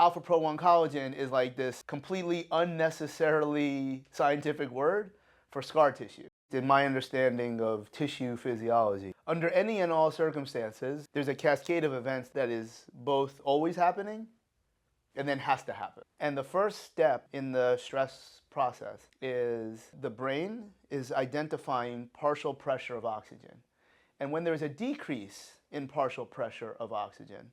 Alpha Pro 1 collagen is like this completely unnecessarily scientific word for scar tissue. In my understanding of tissue physiology, under any and all circumstances, there's a cascade of events that is both always happening and then has to happen. And the first step in the stress process is the brain is identifying partial pressure of oxygen. And when there's a decrease in partial pressure of oxygen,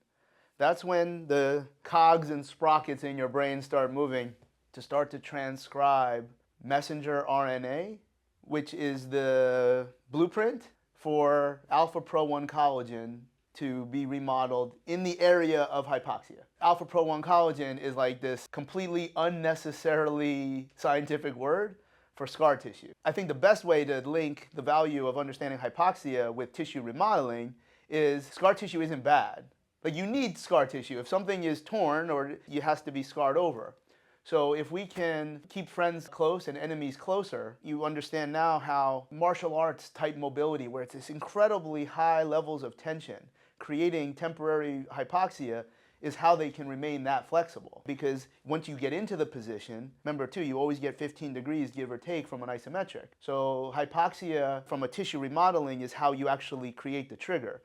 that's when the cogs and sprockets in your brain start moving to start to transcribe messenger RNA, which is the blueprint for Alpha Pro 1 collagen to be remodeled in the area of hypoxia. Alpha Pro 1 collagen is like this completely unnecessarily scientific word for scar tissue. I think the best way to link the value of understanding hypoxia with tissue remodeling is scar tissue isn't bad. Like, you need scar tissue. If something is torn, or it has to be scarred over. So if we can keep friends close and enemies closer, you understand now how martial arts type mobility, where it's this incredibly high levels of tension, creating temporary hypoxia, is how they can remain that flexible. Because once you get into the position, remember too, you always get 15 degrees give or take from an isometric. So hypoxia from a tissue remodeling is how you actually create the trigger.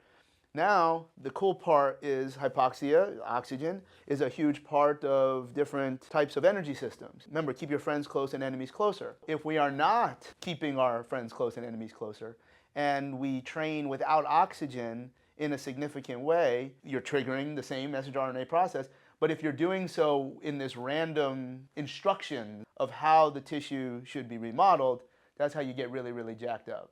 Now, the cool part is hypoxia, oxygen, is a huge part of different types of energy systems. Remember, keep your friends close and enemies closer. If we are not keeping our friends close and enemies closer, and we train without oxygen in a significant way, you're triggering the same messenger RNA process. But if you're doing so in this random instruction of how the tissue should be remodeled, that's how you get really, really jacked up.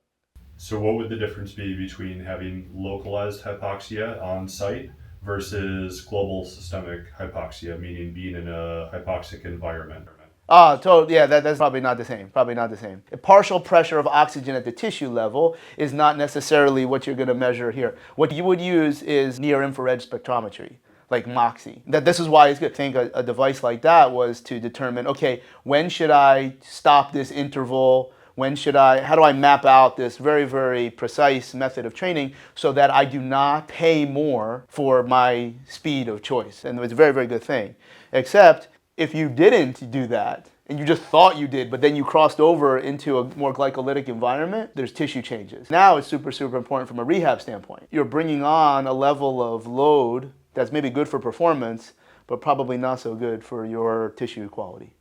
So what would the difference be between having localized hypoxia on site versus global systemic hypoxia, meaning being in a hypoxic environment? Totally. Yeah, that's probably not the same. Probably not the same. A partial pressure of oxygen at the tissue level is not necessarily what you're going to measure here. What you would use is near-infrared spectrometry, like MOXIE. This is why it's good. I think a device like that was to determine, okay, when should I stop this interval? How do I map out this very, very precise method of training so that I do not pay more for my speed of choice? And it's a very, very good thing. Except if you didn't do that, and you just thought you did, but then you crossed over into a more glycolytic environment, there's tissue changes. Now it's super, super important from a rehab standpoint. You're bringing on a level of load that's maybe good for performance, but probably not so good for your tissue quality.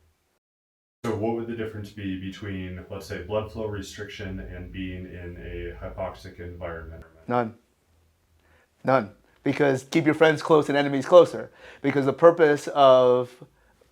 So what would the difference be between, let's say, blood flow restriction and being in a hypoxic environment? None. None. Because keep your friends close and enemies closer. Because the purpose of,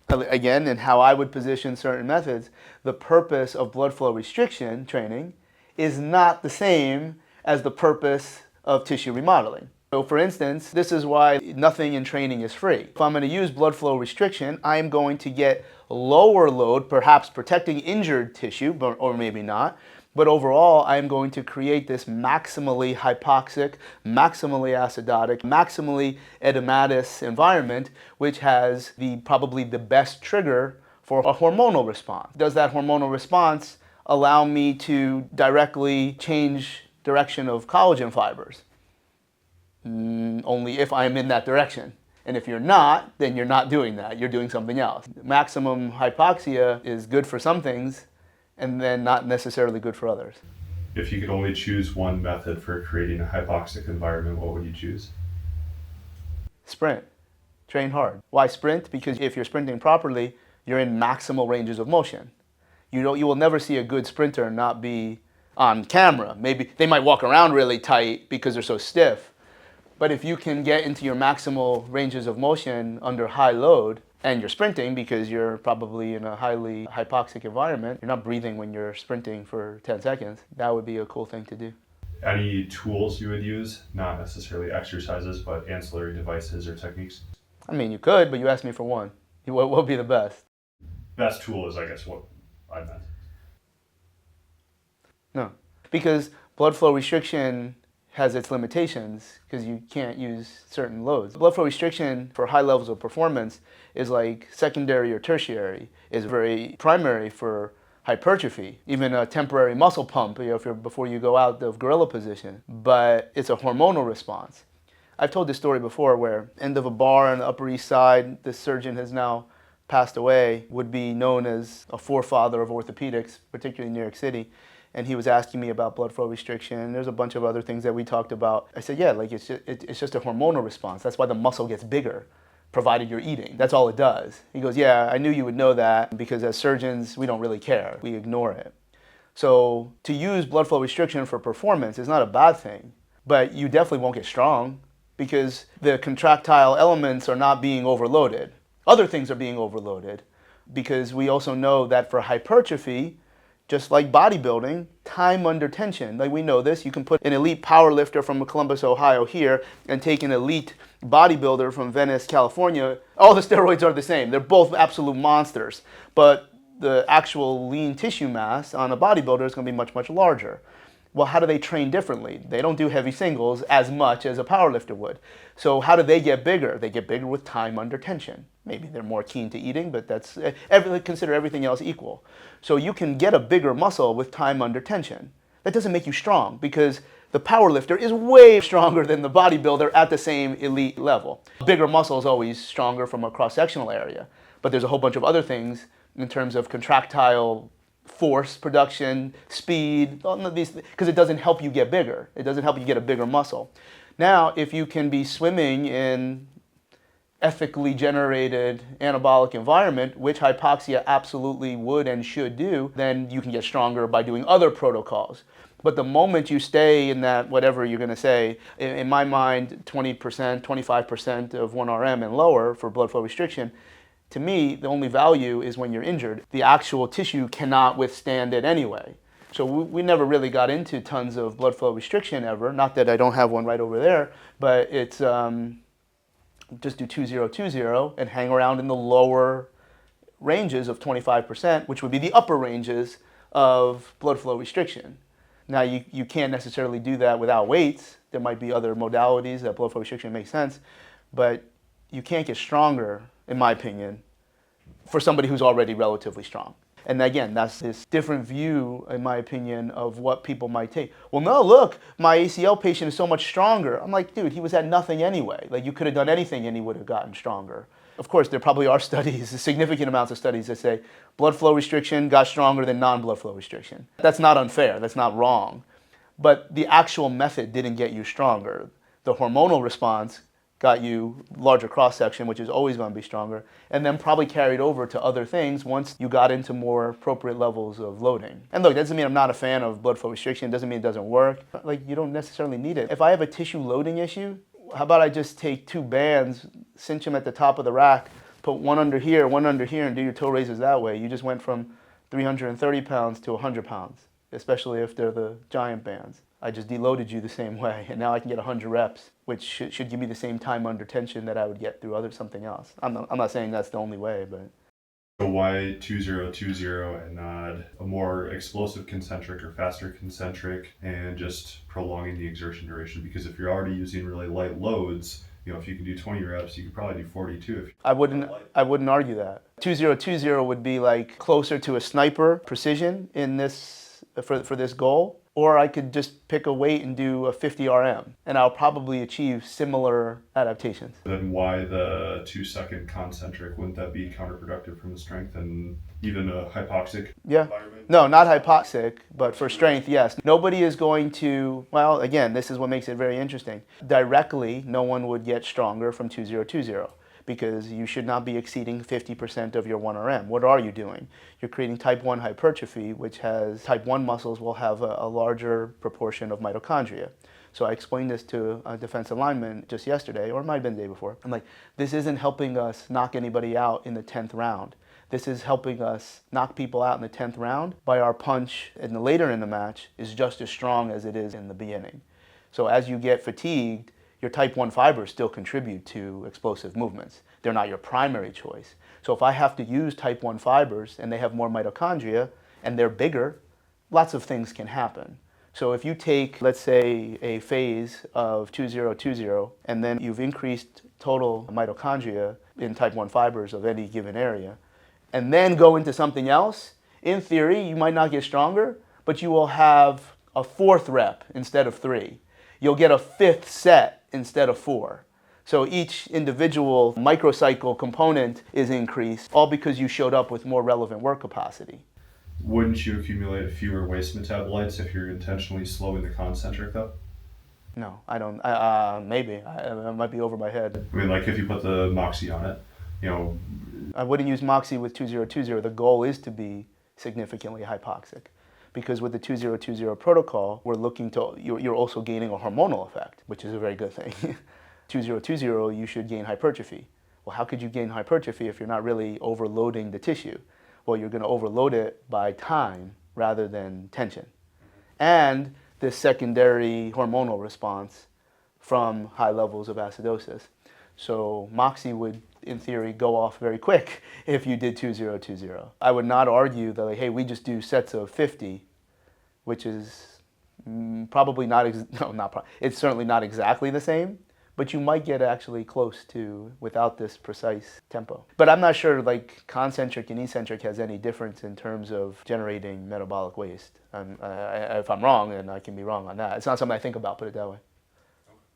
again, and how I would position certain methods, the purpose of blood flow restriction training is not the same as the purpose of tissue remodeling. So for instance, this is why nothing in training is free. If I'm going to use blood flow restriction, I'm going to get lower load, perhaps protecting injured tissue, or maybe not. But overall, I'm going to create this maximally hypoxic, maximally acidotic, maximally edematous environment, which has probably the best trigger for a hormonal response. Does that hormonal response allow me to directly change direction of collagen fibers? Only if I'm in that direction. And if you're not, then you're not doing that. You're doing something else. Maximum hypoxia is good for some things and then not necessarily good for others. If you could only choose one method for creating a hypoxic environment, what would you choose? Sprint. Train hard. Why sprint? Because if you're sprinting properly, you're in maximal ranges of motion. You will never see a good sprinter not be on camera. Maybe they might walk around really tight because they're so stiff. But if you can get into your maximal ranges of motion under high load, and you're sprinting because you're probably in a highly hypoxic environment, you're not breathing when you're sprinting for 10 seconds, that would be a cool thing to do. Any tools you would use, not necessarily exercises, but ancillary devices or techniques? I mean, you could, but you asked me for one. What would be the best? Best tool is, I guess, what I meant. No, because blood flow restriction has its limitations because you can't use certain loads. Blood flow restriction for high levels of performance is like secondary or tertiary, is very primary for hypertrophy, even a temporary muscle pump, before you go out of gorilla position, but it's a hormonal response. I've told this story before where end of a bar on the Upper East Side, this surgeon has now passed away, would be known as a forefather of orthopedics, particularly in New York City. And he was asking me about blood flow restriction. There's a bunch of other things that we talked about. I said, yeah, like it's just a hormonal response. That's why the muscle gets bigger, provided you're eating. That's all it does. He goes, yeah, I knew you would know that because as surgeons, we don't really care. We ignore it. So to use blood flow restriction for performance is not a bad thing, but you definitely won't get strong because the contractile elements are not being overloaded. Other things are being overloaded because we also know that for hypertrophy, just like bodybuilding, time under tension, like we know this, you can put an elite power lifter from Columbus, Ohio here and take an elite bodybuilder from Venice, California. All the steroids are the same. They're both absolute monsters, but the actual lean tissue mass on a bodybuilder is going to be much, much larger. Well, how do they train differently? They don't do heavy singles as much as a powerlifter would. So how do they get bigger? They get bigger with time under tension. Maybe they're more keen to eating, but that's consider everything else equal. So you can get a bigger muscle with time under tension. That doesn't make you strong because the powerlifter is way stronger than the bodybuilder at the same elite level. Bigger muscle is always stronger from a cross-sectional area, but there's a whole bunch of other things in terms of contractile force production, speed, all of these, because it doesn't help you get bigger. It doesn't help you get a bigger muscle. Now, if you can be swimming in ethically generated anabolic environment, which hypoxia absolutely would and should do, then you can get stronger by doing other protocols. But the moment you stay in that, whatever you're going to say, in my mind, 20%, 25% of 1RM and lower for blood flow restriction, to me, the only value is when you're injured. The actual tissue cannot withstand it anyway. So we never really got into tons of blood flow restriction ever. Not that I don't have one right over there, but it's just do 2020 and hang around in the lower ranges of 25%, which would be the upper ranges of blood flow restriction. Now, you can't necessarily do that without weights. There might be other modalities that blood flow restriction makes sense, but you can't get stronger, in my opinion, for somebody who's already relatively strong. And again, that's this different view, in my opinion, of what people might take. Well, no, look, my ACL patient is so much stronger. I'm like, dude, he was at nothing anyway. Like, you could have done anything and he would have gotten stronger. Of course, there probably are studies, significant amounts of studies that say blood flow restriction got stronger than non-blood flow restriction. That's not unfair. That's not wrong. But the actual method didn't get you stronger. The hormonal response got you larger cross-section, which is always going to be stronger, and then probably carried over to other things once you got into more appropriate levels of loading. And look, that doesn't mean I'm not a fan of blood flow restriction. It doesn't mean it doesn't work. Like, you don't necessarily need it. If I have a tissue loading issue, how about I just take two bands, cinch them at the top of the rack, put one under here, and do your toe raises that way. You just went from 330 pounds to 100 pounds, especially if they're the giant bands. I just deloaded you the same way, and now I can get 100 reps, which should give me the same time under tension that I would get through something else. I'm not saying that's the only way, but. So why 2020 and not a more explosive concentric or faster concentric and just prolonging the exertion duration? Because if you're already using really light loads, if you can do 20 reps, you could probably do 42. I wouldn't argue that. 2020 would be like closer to a sniper precision in this for this goal. Or I could just pick a weight and do a 50 RM, and I'll probably achieve similar adaptations. Then why the 2-second concentric? Wouldn't that be counterproductive from the strength and even a hypoxic environment? No, not hypoxic, but for strength, yes. Nobody is going to, well, again, this is what makes it very interesting. Directly, no one would get stronger from 2020. Because you should not be exceeding 50% of your 1RM. What are you doing? You're creating type 1 hypertrophy, which has type 1 muscles will have a larger proportion of mitochondria. So I explained this to a defensive lineman just yesterday, or it might have been the day before. I'm like, this isn't helping us knock anybody out in the 10th round. This is helping us knock people out in the 10th round by our punch later in the match is just as strong as it is in the beginning. So as you get fatigued, your type 1 fibers still contribute to explosive movements. They're not your primary choice. So if I have to use type 1 fibers and they have more mitochondria and they're bigger, lots of things can happen. So if you take, let's say, a phase of 2020 and then you've increased total mitochondria in type 1 fibers of any given area, and then go into something else, in theory, you might not get stronger, but you will have a 4th rep instead of 3. You'll get a 5th set instead of 4. So each individual microcycle component is increased, all because you showed up with more relevant work capacity. Wouldn't you accumulate fewer waste metabolites if you're intentionally slowing the concentric though? No, I don't. Maybe. I might be over my head. I mean, like if you put the MOXIE on it, you know. I wouldn't use MOXIE with 2020. The goal is to be significantly hypoxic. Because with the 2020 protocol, we're looking to, you're also gaining a hormonal effect, which is a very good thing. 2020, you should gain hypertrophy. Well, how could you gain hypertrophy if you're not really overloading the tissue? Well, you're going to overload it by time rather than tension. And this secondary hormonal response from high levels of acidosis. So MOXIE would, in theory, go off very quick if you did 2020. I would not argue that, like, hey, we just do sets of 50, which is probably not, it's certainly not exactly the same, but you might get actually close to without this precise tempo. But I'm not sure like concentric and eccentric has any difference in terms of generating metabolic waste. If I'm wrong, and I can be wrong on that. It's not something I think about, put it that way.